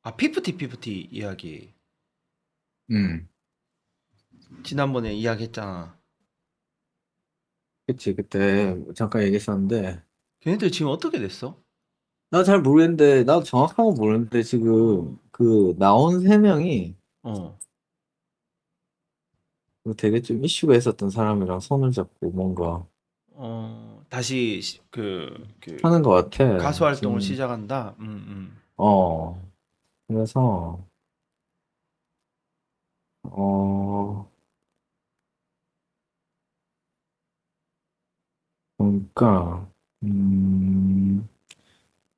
아, 피프티 피프티 이야기. 음, 지난번에 이야기했잖아. 그치. 그때 잠깐 얘기했었는데, 걔네들 지금 어떻게 됐어? 나 잘 모르겠는데, 나도 정확한 건 모르는데, 지금 그 나온 세 명이 어, 그 되게 좀 이슈가 있었던 사람이랑 손을 잡고 뭔가 다시 하는 것 같아. 가수 활동을 지금, 시작한다. 어, 그래서, 어, 그러니까, 음,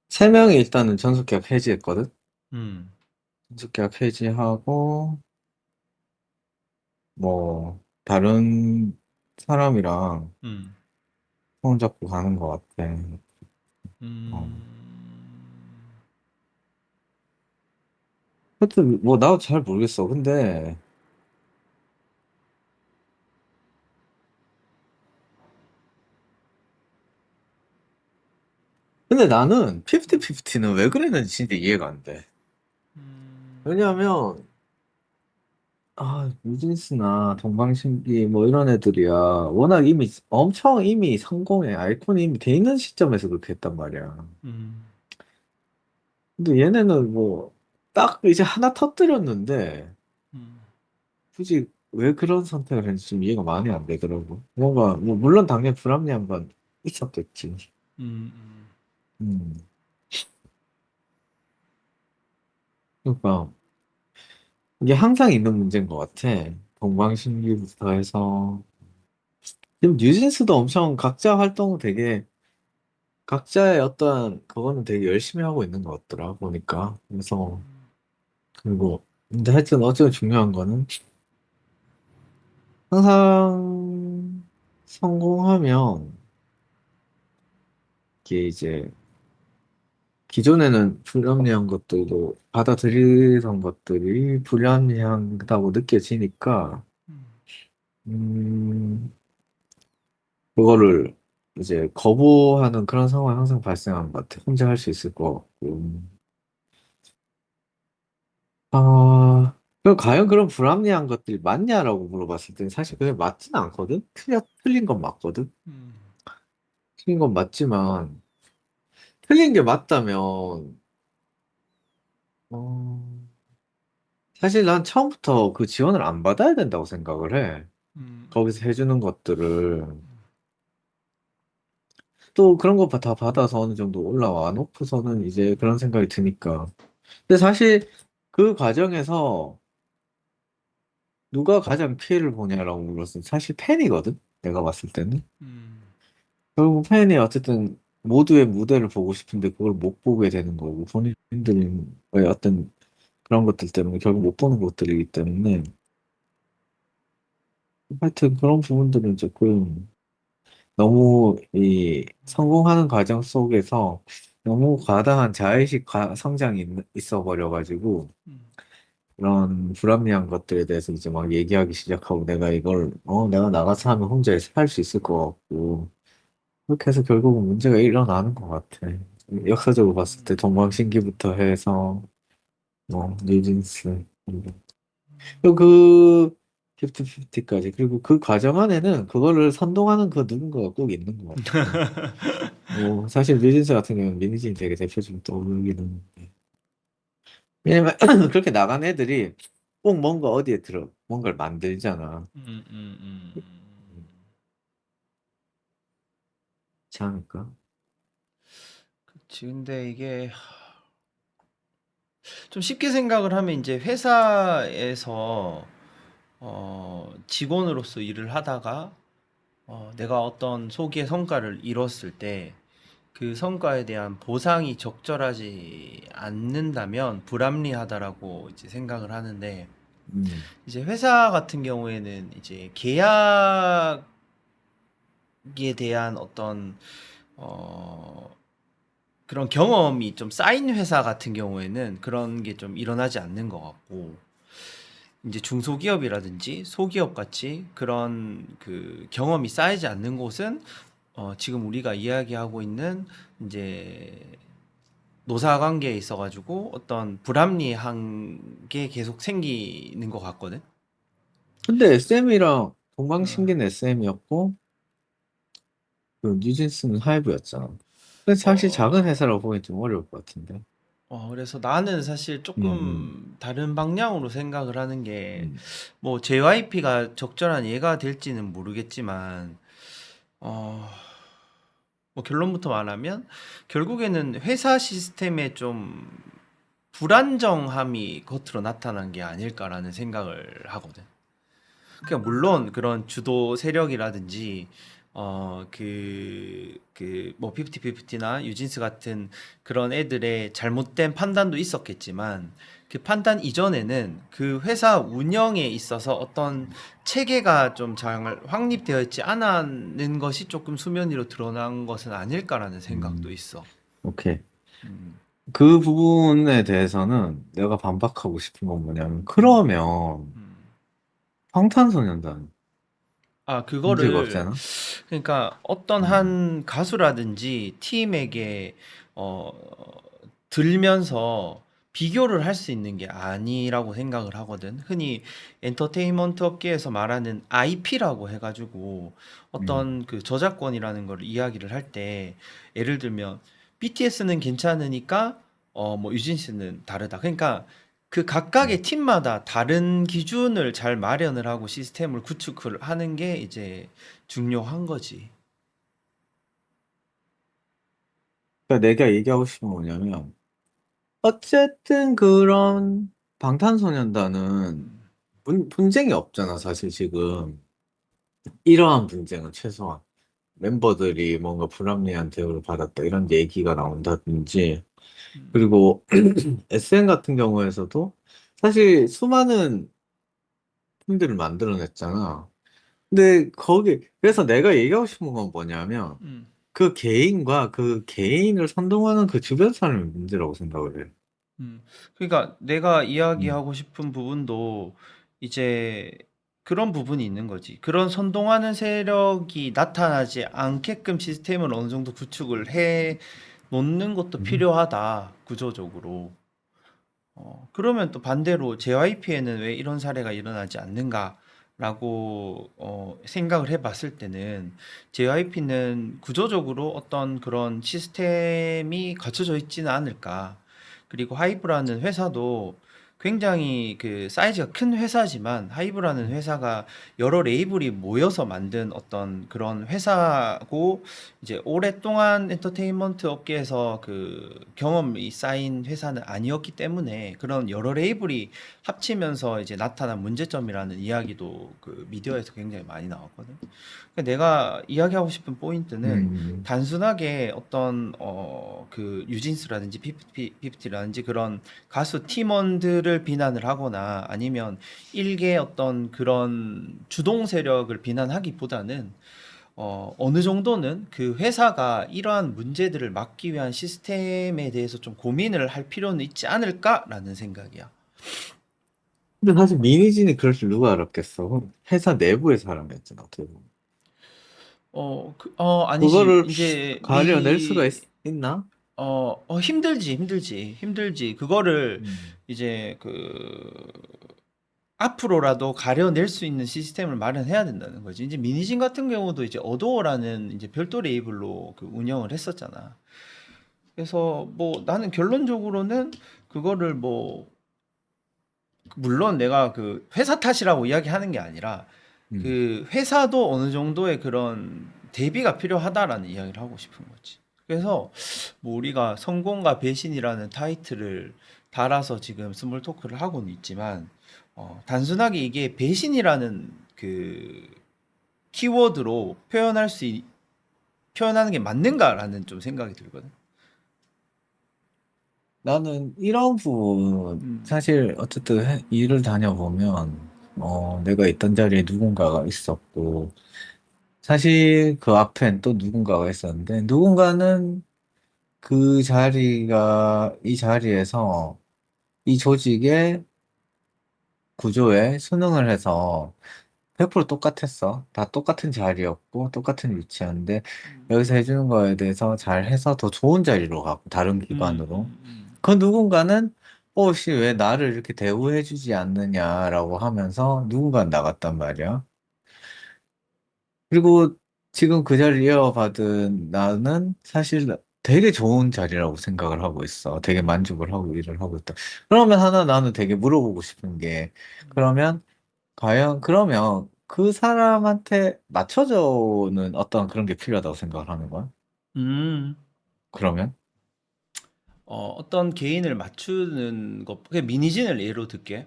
세 명이 일단은 전속계약 해지했거든? 음, 전속계약 해지하고, 뭐, 다른 사람이랑 음, 손 잡고 가는 것 같아. 어. 음. 하여튼 뭐 나도 잘 모르겠어. 근데 나는 피프티피프티는 왜 그랬는지 진짜 이해가 안 돼. 왜냐하면 뉴진스나 동방신기 뭐 이런 애들이야 워낙 이미 엄청 이미 성공해 아이콘이 이미 돼 있는 시점에서 그렇게 했단 말이야. 음, 근데 얘네는 뭐 딱 이제 하나 터뜨렸는데 음, 굳이 왜 그런 선택을 했는지 좀 이해가 많이 안 되더라고. 뭔가 뭐 물론 당연히 불합리한 건 있었겠지. 음. 음. 그러니까. 이게 항상 있는 문제인 것 같아. 동방신기부터 해서. 지금 뉴진스도 엄청 각자 활동 되게, 각자의 어떤, 그거는 되게 열심히 하고 있는 것 같더라, 보니까. 그래서, 그리고, 근데 하여튼 어쨌든 중요한 거는, 항상 성공하면, 이게 이제, 기존에는 불합리한 것들도 받아들이던 것들이 불합리하다고 느껴지니까, 음, 그거를 이제 거부하는 그런 상황이 항상 발생하는 것 같아. 혼자 할 수 있을 것 같고. 그럼 과연 그런 불합리한 것들이 맞냐라고 물어봤을 때 사실 그게 맞지는 않거든? 틀린 건 맞거든? 틀린 건 맞지만, 틀린 게 맞다면, 어, 사실 난 처음부터 그 지원을 안 받아야 된다고 생각을 해. 거기서 해주는 것들을. 또 그런 거 다 받아서 어느 정도 올라와 놓고서는 이제 그런 생각이 드니까. 근데 사실 그 과정에서 누가 가장 피해를 보냐라고 물었을 때 사실 팬이거든? 내가 봤을 때는. 결국 팬이 어쨌든 모두의 무대를 보고 싶은데 그걸 못 보게 되는 거고 본인들의 어떤 그런 것들 때문에 결국 못 보는 것들이기 때문에 하여튼 그런 부분들은 조금 너무 이 성공하는 과정 속에서 너무 과다한 성장이 있어 버려가지고 그런 불합리한 것들에 대해서 이제 막 얘기하기 시작하고 내가 이걸 내가 나가서 하면 혼자 할 수 있을 것 같고 그렇게 해서 결국은 문제가 일어나는 것 같아. 역사적으로 봤을 때 동방신기부터 해서 뭐 뉴진스 그리고 그 피프티피프티까지 그리고 그 과정 안에는 그거를 선동하는 그 누군가가 꼭 있는 것 같아. 뭐 사실 뉴진스 같은 경우는 민희진이 되게 대표적으로 떠오르기는 한데 왜냐면 그렇게 나간 애들이 꼭 뭔가 어디에 들어 뭔가를 만들잖아. 그렇지 않을까? 그치. 근데 이게 좀 쉽게 생각을 하면 이제 회사에서 직원으로서 일을 하다가 내가 어떤 소기의 성과를 이뤘을 때 그 성과에 대한 보상이 적절하지 않는다면 불합리하다라고 이제 생각을 하는데 음, 이제 회사 같은 경우에는 이제 계약에 대한 어떤 어 그런 경험이 좀 쌓인 회사 같은 경우에는 그런 게 좀 일어나지 않는 것 같고 이제 중소기업이라든지 소기업 같이 그런 그 경험이 쌓이지 않는 곳은 지금 우리가 이야기하고 있는 이제 노사 관계에 있어가지고 어떤 불합리한 게 계속 생기는 것 같거든. 근데 SM이랑 어, 동방신기는 SM이었고 그 뉴진스는 하이브였잖아. 근데 사실 작은 어, 회사라고 보기 좀 어려울 것 같은데. 그래서 나는 사실 음, 조금 다른 방향으로 생각을 하는 게, 음, 뭐, JYP가 적절한 예가 될지는 모르겠지만, 어, 뭐 결론부터 말하면, 결국에는 회사 시스템에 좀 불안정함이 겉으로 나타난 게 아닐까라는 생각을 하거든. 그러니까 물론 그런 주도 세력이라든지 뭐 피프티피프티나 유진스 같은 그런 애들의 잘못된 판단도 있었겠지만 그 판단 이전에는 그 회사 운영에 있어서 어떤 체계가 좀 잘 확립되어 있지 않은 것이 조금 수면 위로 드러난 것은 아닐까라는 생각도 음, 있어. 오케이. 음, 그 부분에 대해서는 내가 반박하고 싶은 건 뭐냐면, 음, 그러면 음. 방탄소년단 아, 문제가 그거를, 없잖아? 그러니까 어떤 음, 한 가수라든지 팀에게, 어, 들면서 비교를 할 수 있는 게 아니라고 생각을 하거든. 흔히 엔터테인먼트 업계에서 말하는 IP라고 해가지고 음, 어떤 그 저작권이라는 걸 이야기를 할 때, 예를 들면 BTS는 괜찮으니까 뭐 유진스는 다르다. 그러니까 그 음. 각각의 팀마다 다른 기준을 잘 마련을 하고 시스템을 구축을 하는 게 이제 중요한 거지. 그러니까 내가 얘기하고 싶은 건 뭐냐면, 어쨌든 그런 방탄소년단은 음, 분쟁이 없잖아, 사실 지금. 이러한 분쟁은 최소한. 멤버들이 뭔가 불합리한 대우를 받았다, 이런 얘기가 나온다든지. 음, 그리고 SM 같은 경우에서도 사실 수많은 팀들을 만들어냈잖아. 근데 그래서 내가 얘기하고 싶은 건 뭐냐면, 음. 그 개인과 그 개인을 선동하는 그 주변 사람의 문제라고 생각을 해. 그러니까 내가 음. 이야기하고 싶은 부분도 이제 그런 부분이 있는 거지. 그런 선동하는 세력이 나타나지 않게끔 시스템을 어느 정도 구축을 해 놓는 것도 음. 필요하다, 구조적으로. 그러면 또 반대로 JYP에는 왜 이런 사례가 일어나지 않는가라고 생각을 해봤을 때는 JYP는 구조적으로 어떤 그런 시스템이 갖춰져 있지는 않을까. 그리고 하이브라는 회사도 굉장히 그 사이즈가 큰 회사지만 하이브라는 회사가 여러 레이블이 모여서 만든 어떤 그런 회사고 이제 오랫동안 엔터테인먼트 업계에서 그 경험이 쌓인 회사는 아니었기 때문에 그런 여러 레이블이 합치면서 이제 나타난 문제점이라는 이야기도 그 미디어에서 굉장히 많이 나왔거든. 그러니까 내가 이야기하고 싶은 포인트는 음. 단순하게 어떤 그 유진스라든지 피프티라든지 그런 가수 팀원들을 비난을 하거나 아니면 일개 어떤 그런 주동 세력을 비난하기보다는 어느 정도는 그 회사가 이러한 문제들을 막기 위한 시스템에 대해서 좀 고민을 할 필요는 있지 않을까라는 생각이야. 근데 사실 미니진이 그럴 줄 누가 알았겠어. 회사 내부의 사람이었잖아, 어떻게 보면. 아니지. 그거를 이제 가려낼 수가 있나? 힘들지. 그거를 음. 이제 앞으로라도 가려낼 수 있는 시스템을 마련해야 된다는 거지. 이제 미니진 같은 경우도 이제 어도어라는 이제 별도 레이블로 그 운영을 했었잖아. 그래서 뭐 나는 결론적으로는 그거를 뭐 물론 내가 그 회사 탓이라고 이야기하는 게 아니라 음. 그 회사도 어느 정도의 그런 대비가 필요하다라는 이야기를 하고 싶은 거지. 그래서 뭐 우리가 성공과 배신이라는 타이틀을 달아서 지금 스몰 토크를 하고는 있지만 단순하게 이게 배신이라는 그 키워드로 표현하는 게 맞는가라는 좀 생각이 들거든. 나는 이런 부분, 음, 사실 어쨌든 일을 다녀보면, 내가 있던 자리에 누군가가 있었고, 사실 그 앞엔 또 누군가가 있었는데, 누군가는 이 자리에서 이 조직의 구조에 순응을 해서 100% 똑같았어. 다 똑같은 자리였고, 똑같은 위치였는데, 음. 여기서 해주는 거에 대해서 잘 해서 더 좋은 자리로 가고, 다른 음, 기관으로. 음, 음. 그 누군가는, 씨, 왜 나를 이렇게 대우해주지 않느냐라고 하면서 누군가 나갔단 말이야. 그리고 지금 그 자리를 이어받은 나는 사실 되게 좋은 자리라고 생각을 하고 있어. 되게 만족을 하고 일을 하고 있다. 그러면 하나 나는 되게 물어보고 싶은 게, 그러면 과연 그러면 그 사람한테 맞춰주는 어떤 그런 게 필요하다고 생각을 하는 거야? 음. 그러면? 어떤 개인을 맞추는 것, 그냥 미니진을 예로 들게.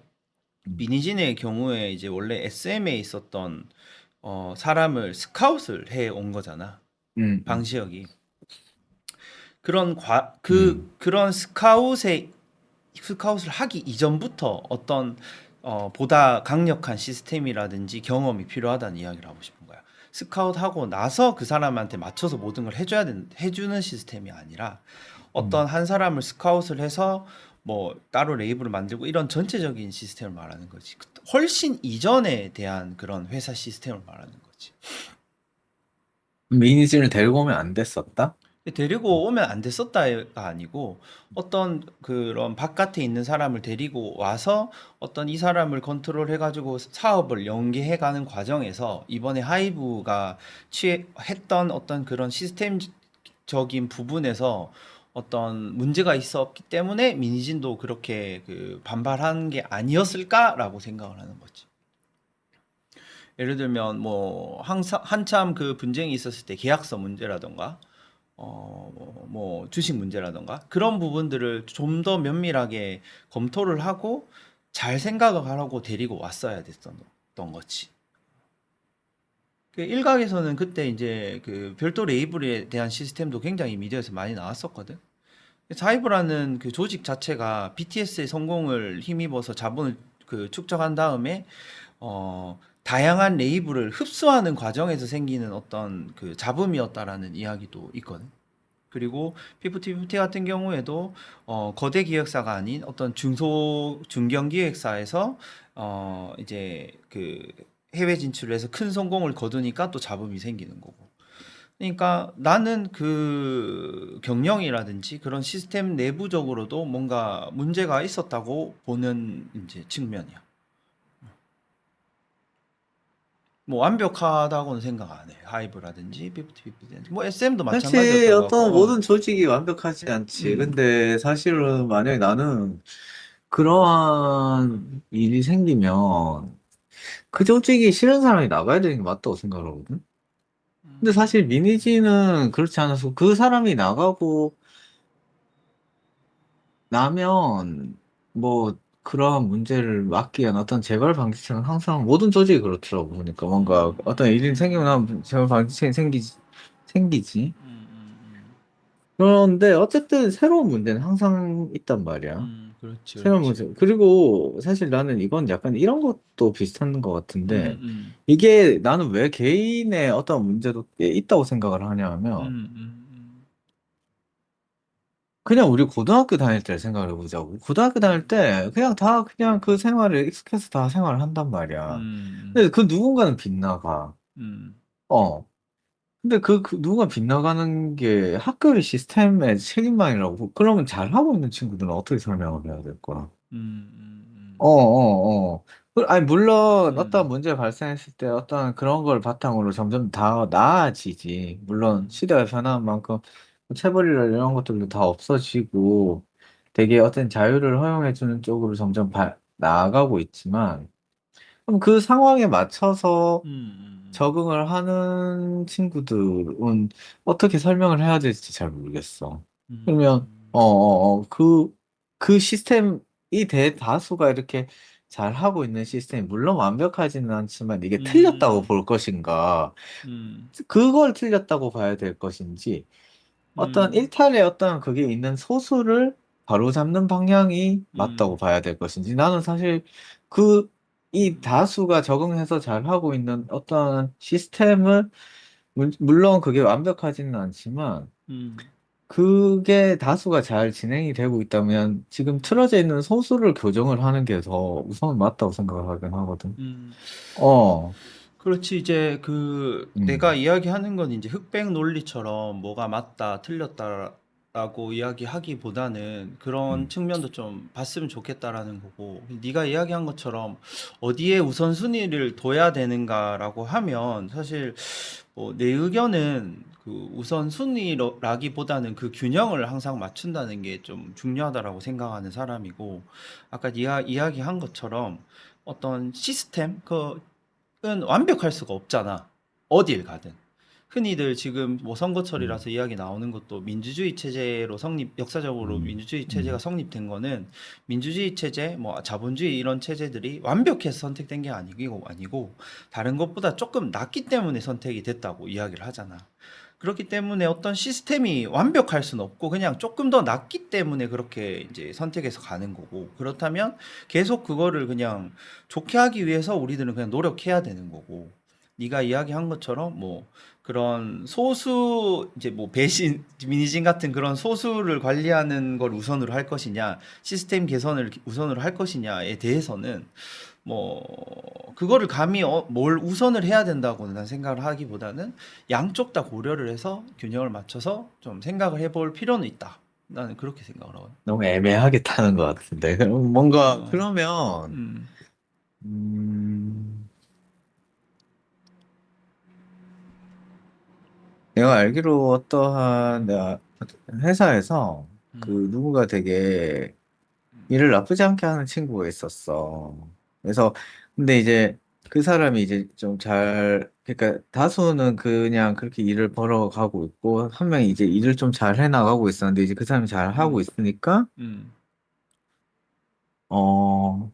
음, 미니진의 경우에 이제 원래 SM에 있었던 사람을 스카웃을 해 온 거잖아. 음, 음, 방시혁이. 음, 그런 스카웃을 하기 이전부터 어떤 보다 강력한 시스템이라든지 경험이 필요하다는 이야기를 하고 싶은 거야. 스카웃하고 나서 그 사람한테 맞춰서 모든 걸 해주는 시스템이 아니라 음. 어떤 한 사람을 스카웃을 해서 뭐 따로 레이블을 만들고 이런 전체적인 시스템을 말하는 거지. 훨씬 이전에 대한 그런 회사 시스템을 말하는 거지. 미니지를 데리고 오면 안 됐었다? 데리고 오면 안 됐었다가 아니고 어떤 그런 바깥에 있는 사람을 데리고 와서 어떤 이 사람을 컨트롤해가지고 사업을 연계해가는 과정에서 이번에 하이브가 했던 어떤 그런 시스템적인 부분에서 어떤 문제가 있었기 때문에 민희진도 그렇게 그 반발한 게 아니었을까라고 생각을 하는 거지. 예를 들면 뭐 항상 한참 그 분쟁이 있었을 때 계약서 문제라던가 뭐 주식 문제라던가 그런 부분들을 좀 더 면밀하게 검토를 하고 잘 생각을 하라고 데리고 왔어야 됐었던 거지. 그 일각에서는 그때 이제 그 별도 레이블에 대한 시스템도 굉장히 미디어에서 많이 나왔었거든. 사이버라는 그 조직 자체가 BTS의 성공을 힘입어서 자본을 그 축적한 다음에 다양한 레이블을 흡수하는 과정에서 생기는 어떤 그 잡음이었다라는 이야기도 있거든. 그리고 피프티피프티 같은 경우에도 거대 기획사가 아닌 어떤 중견 기획사에서 이제 그 해외 진출을 해서 큰 성공을 거두니까 또 잡음이 생기는 거고. 그러니까 나는 그 경영이라든지 그런 시스템 내부적으로도 뭔가 문제가 있었다고 보는 이제 측면이야. 뭐 완벽하다고는 생각 안 해. 하이브라든지 피프티피프티. 뭐 SM도 사실 마찬가지였던 것 같고. 어떤 모든 조직이 완벽하지 않지. 음, 근데 사실은 만약에 나는 그러한 일이 생기면 그 조직이 싫은 사람이 나가야 되는 게 맞다고 생각하거든. 근데 사실 미니지는 그렇지 않아서 그 사람이 나가고 나면 뭐 그러한 문제를 막기 위한 어떤 재발 방지책은 항상 모든 조직이 그렇더라고. 보니까 뭔가 어떤 일이 생기고 나면 재발 방지책이 생기지. 그런데 어쨌든 새로운 문제는 항상 있단 말이야. 그렇지, 새로운 그렇지. 문제. 그리고 사실 나는 이건 약간 이런 것도 비슷한 것 음, 같은데, 음, 이게 나는 왜 개인의 어떤 문제도 있다고 생각을 하냐 하면, 음, 그냥 우리 고등학교 다닐 때 생각을 해보자고. 고등학교 다닐 때 그냥 다 그냥 그 생활에 익숙해서 다 생활을 한단 말이야. 음, 근데 그 누군가는 빗나가. 음, 어. 근데 그 누가 빗나가는 게 학교의 시스템의 책임망이라고. 그러면 잘하고 있는 친구들은 어떻게 설명을 해야 될 거야? 어. 아니, 물론, 어떤 문제 발생했을 때 어떤 그런 걸 바탕으로 점점 다 나아지지. 물론, 시대가 변하는 만큼, 체벌이나 이런 것들도 다 없어지고, 되게 어떤 자유를 허용해주는 쪽으로 점점 나아가고 있지만, 그럼 그 상황에 맞춰서 적응을 하는 친구들은 어떻게 설명을 해야 될지 잘 모르겠어. 그러면, 그 시스템, 이 대다수가 이렇게 잘 하고 있는 시스템이 물론 완벽하지는 않지만 이게 틀렸다고 볼 것인가, 그걸 틀렸다고 봐야 될 것인지, 어떤 일탈의 어떤 그게 있는 소수를 바로잡는 방향이 맞다고 봐야 될 것인지, 나는 사실 그, 이 다수가 적응해서 잘 하고 있는 어떤 시스템을, 물론 그게 완벽하지는 않지만, 그게 다수가 잘 진행이 되고 있다면 지금 틀어져 있는 소수를 교정을 하는 게 더 우선 맞다고 생각을 하긴 하거든. 음. 어, 그렇지. 이제 내가 음, 이야기하는 건 이제 흑백 논리처럼 뭐가 맞다, 틀렸다라고 이야기하기보다는 그런 음, 측면도 좀 봤으면 좋겠다라는 거고, 네가 이야기한 것처럼 어디에 우선순위를 둬야 되는가라고 하면 사실 뭐 내 의견은 그 우선순위라기보다는 그 균형을 항상 맞춘다는 게 좀 중요하다라고 생각하는 사람이고, 아까 네가 이야기한 것처럼 어떤 시스템, 은 완벽할 수가 없잖아. 어딜 가든. 흔히들 지금 뭐 음, 선거철이라서 이야기 나오는 것도 민주주의 체제로 역사적으로 음, 민주주의 체제가 음, 성립된 거는 민주주의 체제, 뭐 자본주의 이런 체제들이 완벽해서 선택된 게 아니고 다른 것보다 조금 낫기 때문에 선택이 됐다고 이야기를 하잖아. 그렇기 때문에 어떤 시스템이 완벽할 수는 없고 그냥 조금 더 낫기 때문에 그렇게 이제 선택해서 가는 거고, 그렇다면 계속 그거를 그냥 좋게 하기 위해서 우리들은 그냥 노력해야 되는 거고, 네가 이야기한 것처럼 뭐 그런 소수 이제 뭐 배신 민의진 같은 그런 소수를 관리하는 걸 우선으로 할 것이냐, 시스템 개선을 우선으로 할 것이냐에 대해서는 뭐 그거를 감히 뭘 우선을 해야 된다고는 난 생각을 하기보다는 양쪽 다 고려를 해서 균형을 맞춰서 좀 생각을 해볼 필요는 있다. 나는 그렇게 생각을 하거든. 너무 애매하게 타는 것 같은데. 뭔가, 어, 그러면, 음, 음, 내가 알기로 어떠한, 내가 회사에서 음, 그 누군가 되게 일을 나쁘지 않게 하는 친구가 있었어. 그래서, 근데 이제 그 사람이 이제 좀 그러니까 다수는 그냥 그렇게 일을 벌어가고 있고, 한 명이 이제 일을 좀 잘 해나가고 있었는데, 이제 그 사람이 잘 하고 음, 있으니까, 음, 어,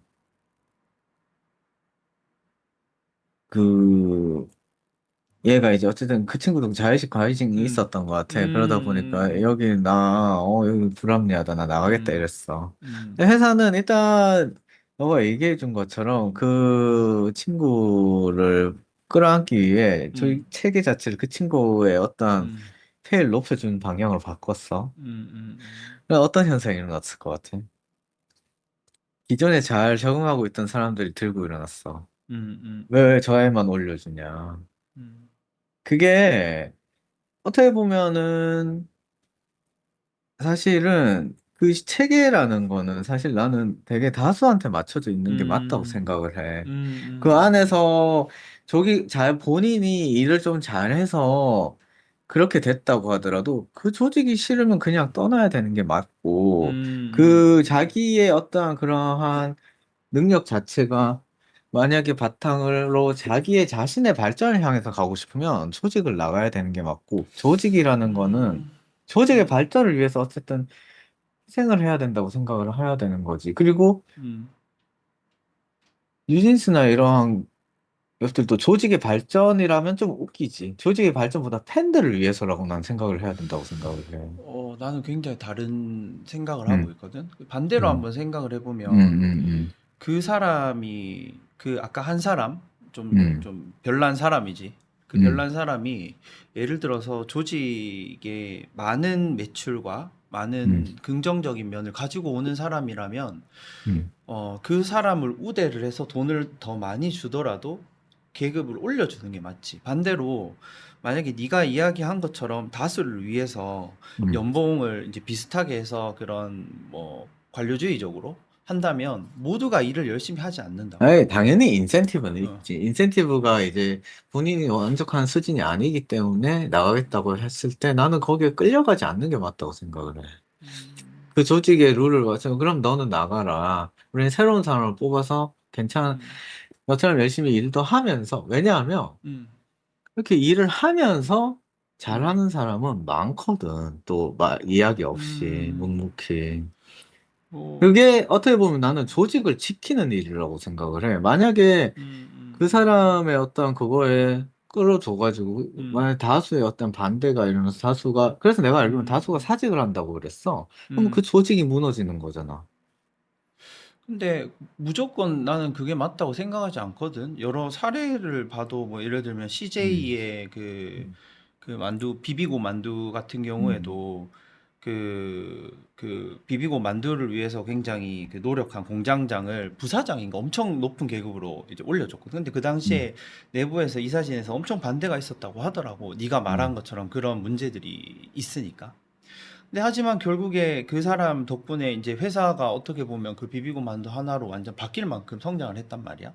그, 얘가 이제 어쨌든 그 친구도 자의식 과의식이 음, 있었던 것 같아. 그러다 보니까 음, 여기 여기 불합리하다. 나 나가겠다 음, 이랬어. 음, 근데 회사는 일단 너가 얘기해 준 것처럼 그 친구를 끌어안기 위해 음, 저희 체계 자체를 그 친구의 어떤 음, 페이를 높여주는 방향으로 바꿨어. 음, 그럼 어떤 현상이 일어났을 것 같아? 기존에 잘 적응하고 있던 사람들이 들고 일어났어. 음, 음, 왜 저애만 올려주냐? 음, 그게 어떻게 보면은 사실은 그 체계라는 거는 사실 나는 되게 다수한테 맞춰져 있는 게 맞다고 음, 생각을 해. 그 음, 안에서 본인이 일을 좀 잘해서 그렇게 됐다고 하더라도 그 조직이 싫으면 그냥 떠나야 되는 게 맞고 그 자기의 어떠한 그러한 능력 자체가 만약에 바탕으로 자기의 자신의 발전을 향해서 가고 싶으면 조직을 나가야 되는 게 맞고 조직이라는 거는 음, 조직의 음, 발전을 위해서 어쨌든 희생을 해야 된다고 생각을 해야 되는 거지. 그리고 음. 뉴진스나 이러한 것들도 조직의 발전이라면 좀 웃기지. 조직의 발전보다 팬들을 위해서라고 난 생각을 해야 된다고 생각을 해. 나는 굉장히 다른 생각을 하고 음, 있거든. 반대로 음, 한번 생각을 음, 해보면 음, 그 사람이 아까 한 사람 음, 좀 별난 사람이지. 그 음, 별난 사람이 예를 들어서 조직에 많은 매출과 음, 많은 긍정적인 면을 가지고 오는 사람이라면 음, 그 사람을 우대를 해서 돈을 더 많이 주더라도 계급을 올려주는 게 맞지. 반대로 만약에 네가 이야기한 것처럼 다수를 위해서 음. 연봉을 이제 비슷하게 해서 그런 뭐 관료주의적으로 한다면 모두가 일을 열심히 하지 않는다고. 아니, 당연히 인센티브는 어. 있지. 인센티브가 이제 본인이 만족하는 수준이 아니기 때문에 나가겠다고 했을 때 나는 거기에 끌려가지 않는 게 맞다고 생각을 해. 그 조직의 룰을 맞춰. 그럼 너는 나가라. 우리는 새로운 사람을 뽑아서 음, 너처럼 열심히 일도 하면서. 왜냐하면 음, 이렇게 일을 하면서 음, 잘하는 사람은 많거든. 또 이야기 없이 음, 묵묵히. 뭐, 그게 어떻게 보면 나는 조직을 지키는 일이라고 생각을 해. 만약에 그 음, 사람의 어떤 그거에 끌어줘가지고, 음, 만약 다수의 어떤 반대가 일어나서 그래서 내가 알기로는 다수가 음, 사직을 한다고 그랬어. 그럼 그 음. 조직이 무너지는 거잖아. 근데 무조건 나는 그게 맞다고 생각하지 않거든. 여러 사례를 봐도 뭐 예를 들면 음, CJ의 그 만두 비비고 만두 같은 음, 경우에도 그 비비고 만두를 위해서 굉장히 그 노력한 공장장을 부사장인가 엄청 높은 계급으로 이제 올려줬거든. 근데 그 음, 당시에 내부에서 이사진에서 엄청 반대가 있었다고 하더라고. 네가 말한 음. 것처럼 그런 문제들이 있으니까. 근데 하지만 결국에 그 사람 덕분에 이제 회사가 어떻게 보면 그 비비고 만두 하나로 완전 바뀔 만큼 성장을 했단 말이야.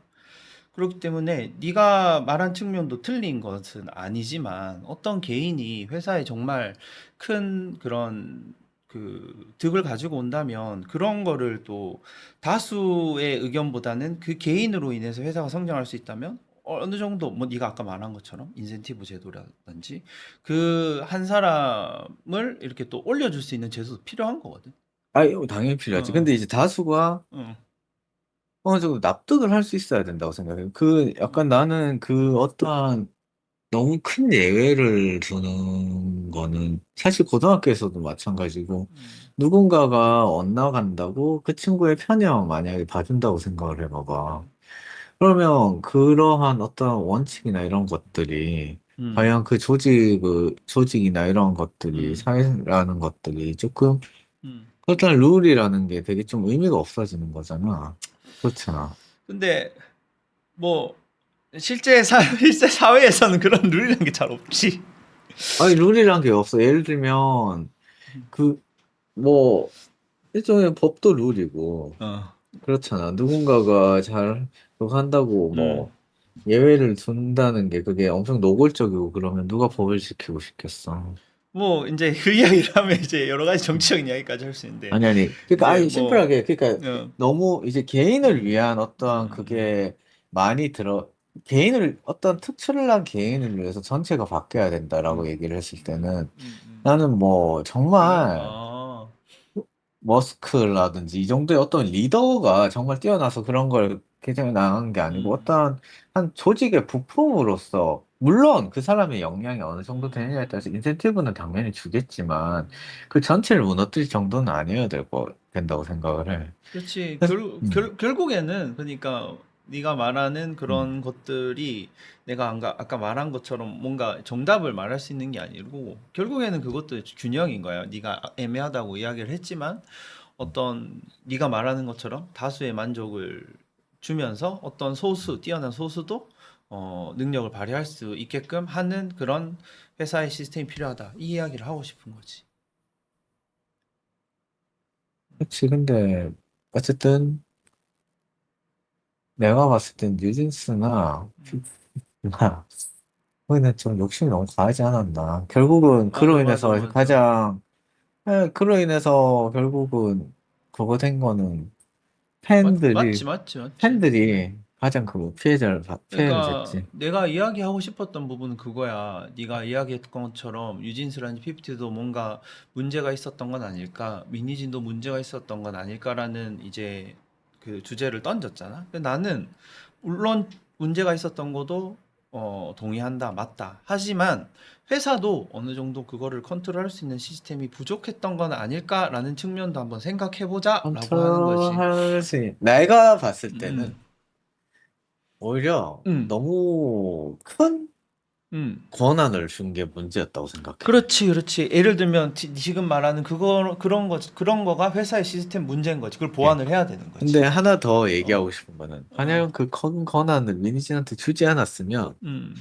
그렇기 때문에 네가 말한 측면도 틀린 것은 아니지만 어떤 개인이 회사에 정말 큰 그런 그 득을 가지고 온다면 그런 거를 또 다수의 의견보다는 그 개인으로 인해서 회사가 성장할 수 있다면 어느 정도 뭐 네가 아까 말한 것처럼 인센티브 제도라든지 그 한 사람을 이렇게 또 올려줄 수 있는 제도도 필요한 거거든. 이거 당연히 필요하지. 어, 근데 이제 다수가 어, 어느 정도 납득을 할 수 있어야 된다고 생각해요. 그 약간 나는 그 어떠한 너무 큰 예외를 두는 거는 사실 고등학교에서도 마찬가지고 음, 누군가가 엇나간다고 그 친구의 편향 만약에 봐준다고 생각을 해봐봐. 그러면 그러한 어떤 원칙이나 이런 것들이 음, 과연 그 조직이나 이런 것들이 음, 사회라는 것들이 조금 음. 일단 룰이라는 게 되게 좀 의미가 없어지는 거잖아. 그렇잖아. 근데 뭐 실제 사회에서는 그런 룰이라는 게 잘 없지. 아니, 룰이란 게 없어. 예를 들면, 그, 뭐, 일종의 법도 룰이고, 어. 그렇잖아. 누군가가 잘, 그거 한다고 음. 뭐, 예외를 둔다는 게 그게 엄청 노골적이고, 그러면 누가 법을 지키고 싶겠어. 뭐 이제 그 이야기를 하면 이제 여러 가지 정치적인 이야기까지 할 수 있는데 아니, 아니. 그러니까, 이제 아니, 뭐 심플하게, 그러니까, 어, 너무 이제 개인을 위한 어떠한 음, 그게 많이 어떤 특출을 한 개인을 위해서 전체가 바뀌어야 된다라고 음, 얘기를 했을 때는 음, 음. 나는 뭐, 그래? 정말, 아, 머스크라든지 이 정도의 어떤 리더가 정말 뛰어나서 그런 걸 개정해 나간 게 아니고 음, 어떤 한 조직의 부품으로서 물론 그 사람의 역량이 어느 정도 되느냐에 음, 따라서 인센티브는 당연히 주겠지만 그 전체를 무너뜨릴 정도는 아니어야 된다고 생각을 해. 그렇지. 그래서 결국에는 그러니까 네가 말하는 음, 그런 것들이 내가 아까 말한 것처럼 뭔가 정답을 말할 수 있는 게 아니고 결국에는 그것도 균형인 거야. 네가 애매하다고 이야기를 했지만 어떤 네가 말하는 것처럼 다수의 만족을 주면서 어떤 뛰어난 소수도 능력을 발휘할 수 있게끔 하는 그런 회사의 시스템이 필요하다. 이 이야기를 하고 싶은 거지. 그렇지. 근데 어쨌든 내가 봤을 땐 뉴진스나 나 거기는 좀 욕심이 너무 과하지 않았나. 결국은 맞아, 맞아, 맞아. 그로 인해서 결국은 그거 된 거는 맞지, 팬들이, 맞지, 맞지. 팬들이 가장 그 피해를 그러니까 됐지. 내가 이야기하고 싶었던 부분은 그거야. 네가 이야기했던 것처럼 뉴진스라는 피프티도 뭔가 문제가 있었던 건 아닐까? 미니진도 문제가 있었던 건 아닐까라는 이제 그 주제를 던졌잖아. 근데 나는 물론 문제가 있었던 것도 동의한다, 맞다. 하지만 회사도 어느 정도 그거를 컨트롤할 수 있는 시스템이 부족했던 건 아닐까라는 측면도 한번 생각해보자라고 하는 거지. 내가 봤을 음, 때는 오히려 음, 너무 큰 음. 권한을 준 게 문제였다고 생각해. 그렇지, 그렇지. 예를 들면 지금 말하는 그런 거가 회사의 시스템 문제인 거지. 그걸 예. 보완을 해야 되는 근데 거지. 하나 더 어, 얘기하고 싶은 거는, 어, 만약 그 큰 권한을 리니지한테 주지 않았으면, 음.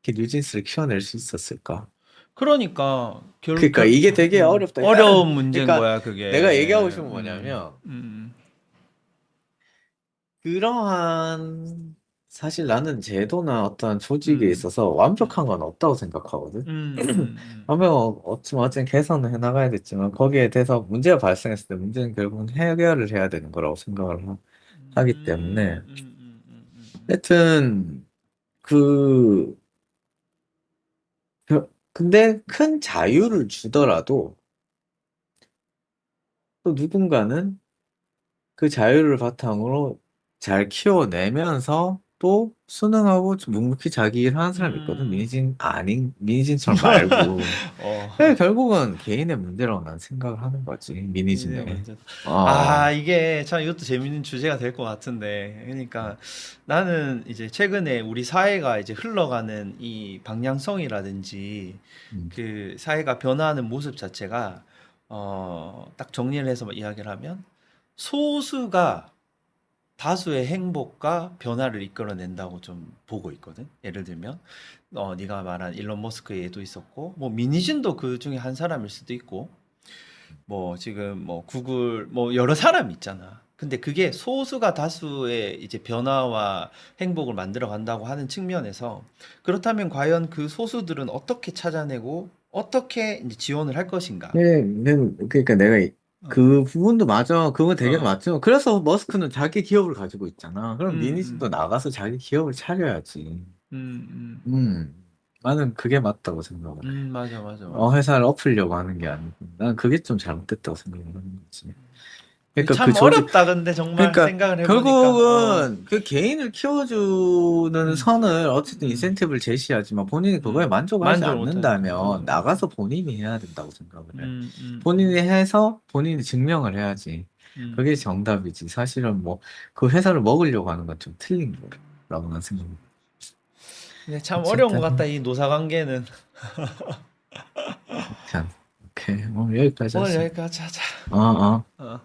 이렇게 뉴진스를 키워낼 수 있었을까? 그러니까 그러니까 이게 되게 어렵다. 나는 어려운 문제인 그러니까 거야, 내가 그게. 얘기하고 싶은 건 뭐냐면 그러한 사실 나는 제도나 어떤 조직에 음, 있어서 완벽한 건 없다고 생각하거든. 어찌 개선을 해 나가야 됐지만 거기에 대해서 문제가 발생했을 때 문제는 결국은 해결을 해야 되는 거라고 생각을 하기 때문에 하여튼 그 근데 큰 자유를 주더라도 또 누군가는 그 자유를 바탕으로 잘 키워내면서 또 수능하고 좀 묵묵히 자기 일 하는 사람이 있거든. 민희진처럼 말고. 어. 그게 결국은 개인의 문제라고 난 생각을 하는 거지. 이네 민희진의. 먼저. 아, 어, 이게 참 이것도 재밌는 주제가 될 것 같은데. 그러니까 나는 이제 최근에 우리 사회가 이제 흘러가는 이 방향성이라든지 음, 그 사회가 변화하는 모습 자체가 딱 정리를 해서 이야기를 하면 소수가 다수의 행복과 변화를 이끌어낸다고 좀 보고 있거든. 예를 들면 네가 말한 일론 머스크의 예도 있었고 뭐 민희진도 그 중에 한 사람일 수도 있고 뭐 지금 뭐 구글 뭐 여러 사람이 있잖아. 근데 그게 소수가 다수의 이제 변화와 행복을 만들어 간다고 하는 측면에서 그렇다면 과연 그 소수들은 어떻게 찾아내고 어떻게 이제 지원을 할 것인가? 그러니까 내가 어, 그 부분도 맞아. 그거 되게 어, 맞죠. 그래서 머스크는 자기 기업을 가지고 있잖아. 그럼 니니진도 음, 나가서 자기 기업을 차려야지. 음, 나는 그게 맞다고 생각을 해. 맞아, 맞아, 맞아. 회사를 엎으려고 하는 게 아니고. 난 그게 좀 잘못됐다고 생각하는 거지. 그게 그러니까 그 참 조직, 어렵다, 근데 정말 그러니까 생각을 해보니까, 결국은 그 개인을 키워주는 음, 선을 어쨌든 음, 인센티브를 제시하지만 본인이 그거에 만족하지 만족을 못하니까, 맞아, 않는다면 맞아. 나가서 본인이 해야 된다고 생각을 해. 음, 음, 본인이 음, 해서 본인이 증명을 해야지. 음. 그게 정답이지. 사실은 뭐 그 회사를 먹으려고 하는 건 좀 틀린 거라고 난 생각합니다. 근데 참 어려운 것 같다, 어쨌든 이 노사 관계는. 참 오케이 오늘 여기까지 오늘 하자. 여기까지 하자. 어 어. 어.